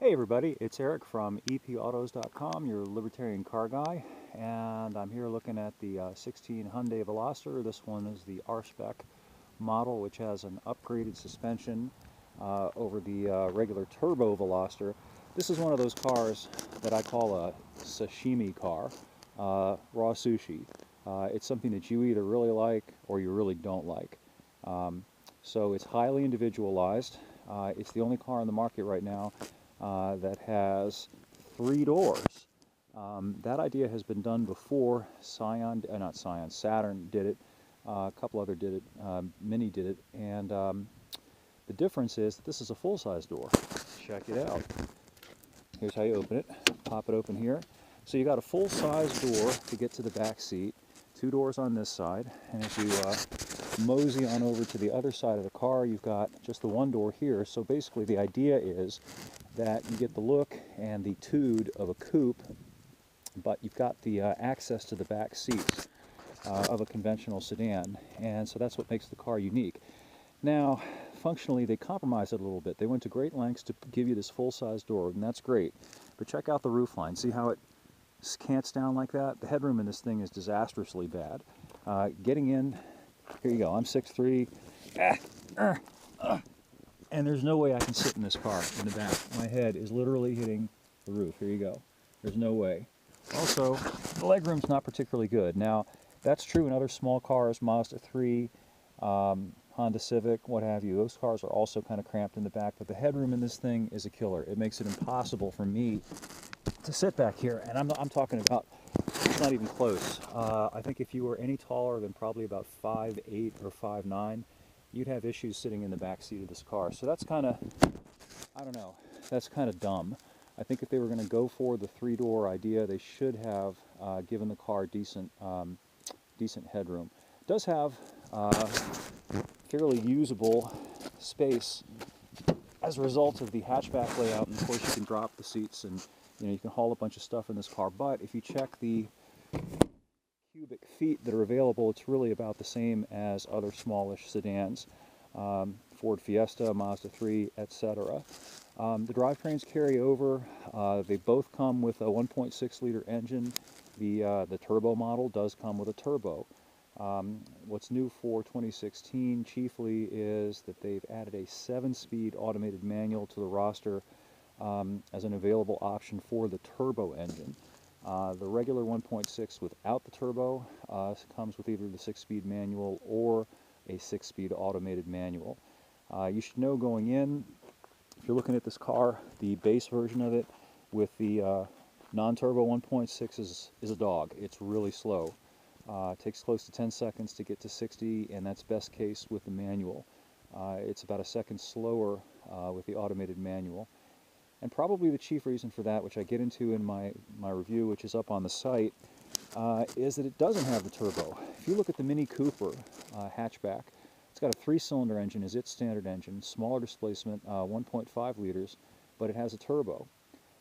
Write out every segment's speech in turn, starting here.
Hey everybody, it's Eric from epautos.com, your Libertarian car guy, and I'm here looking at the 16 Hyundai Veloster. This one is the R-Spec model, which has an upgraded suspension over the regular turbo Veloster. This is one of those cars that I call a sashimi car, raw sushi. It's something that you either really like or you really don't like. So it's highly individualized. It's the only car on the market right now that has 3 doors. That idea has been done before. Saturn did it. A couple other did it. Mini did it. And the difference is that this is a full-size door. Check it out. Here's how you open it. Pop it open here. So you got a full-size door to get to the back seat. 2 doors on this side. And as you mosey on over to the other side of the car, you've got just the 1 door here. So basically the idea is that you get the look and the tude of a coupe, but you've got the access to the back seats of a conventional sedan, and so that's what makes the car unique. Now, functionally, they compromised it a little bit. They went to great lengths to give you this full-size door, and that's great. But check out the roofline. See how it cants down like that? The headroom in this thing is disastrously bad. Getting in, here you go, I'm 6'3", and there's no way I can sit in this car in the back. My head is literally hitting the roof. Here you go. There's no way. Also, the legroom's not particularly good. Now, that's true in other small cars, Mazda 3, Honda Civic, what have you. Those cars are also kind of cramped in the back, but the headroom in this thing is a killer. It makes it impossible for me to sit back here, and I'm talking about, it's not even close. I think if you were any taller than probably about 5'8" or 5'9", you'd have issues sitting in the back seat of this car. So that's kind of, I don't know, that's kind of dumb. I think if they were going to go for the 3-door idea, they should have given the car decent headroom. It does have fairly usable space as a result of the hatchback layout, and of course you can drop the seats and you can haul a bunch of stuff in this car. But if you check the cubic feet that are available, it's really about the same as other smallish sedans, Ford Fiesta, Mazda 3, etc. The drivetrains carry over. They both come with a 1.6-liter engine. The turbo model does come with a turbo. What's new for 2016 chiefly is that they've added a 7-speed automated manual to the roster as an available option for the turbo engine. The regular 1.6 without the turbo comes with either the 6-speed manual or a 6-speed automated manual. You should know going in, if you're looking at this car, the base version of it with the non-turbo 1.6 is a dog. It's really slow. It takes close to 10 seconds to get to 60, and that's best case with the manual. It's about a second slower with the automated manual. And probably the chief reason for that, which I get into in my review, which is up on the site, is that it doesn't have the turbo. If you look at the Mini Cooper hatchback, it's got a 3-cylinder engine as its standard engine, smaller displacement, 1.5 liters, but it has a turbo.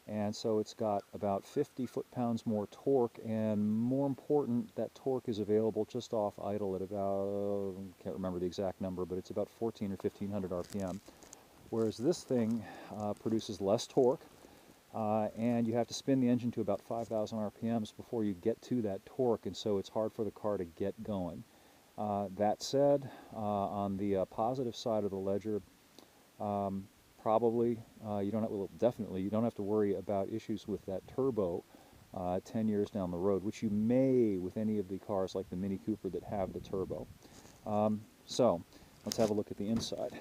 And so it's got about 50 foot-pounds more torque, and more important, that torque is available just off idle at about, can't remember the exact number, but it's about 14 or 1500 RPM. Whereas this thing produces less torque, and you have to spin the engine to about 5,000 RPMs before you get to that torque, and so it's hard for the car to get going. That said, on the positive side of the ledger, probably, definitely, you don't have to worry about issues with that turbo 10 years down the road, which you may with any of the cars like the Mini Cooper that have the turbo. So, let's have a look at the inside.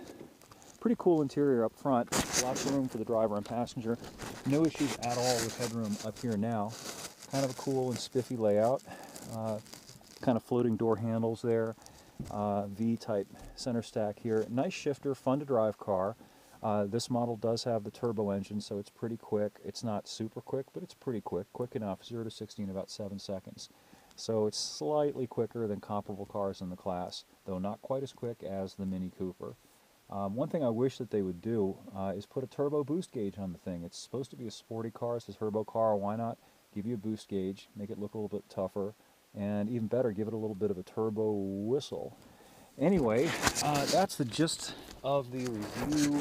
Pretty cool interior up front, lots of room for the driver and passenger. No issues at all with headroom up here now. Kind of a cool and spiffy layout. Kind of floating door handles there. V-type center stack here. Nice shifter, fun to drive car. This model does have the turbo engine, so it's pretty quick. It's not super quick, but it's pretty quick. Quick enough, 0 to 60 in about 7 seconds. So it's slightly quicker than comparable cars in the class, though not quite as quick as the Mini Cooper. One thing I wish that they would do is put a turbo boost gauge on the thing. It's supposed to be a sporty car, it's a turbo car. Why not give you a boost gauge, make it look a little bit tougher, and even better, give it a little bit of a turbo whistle. Anyway, that's the gist of the review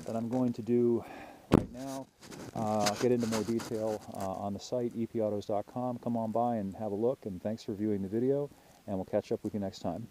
that I'm going to do right now. I'll get into more detail on the site, epautos.com. Come on by and have a look, and thanks for viewing the video, and we'll catch up with you next time.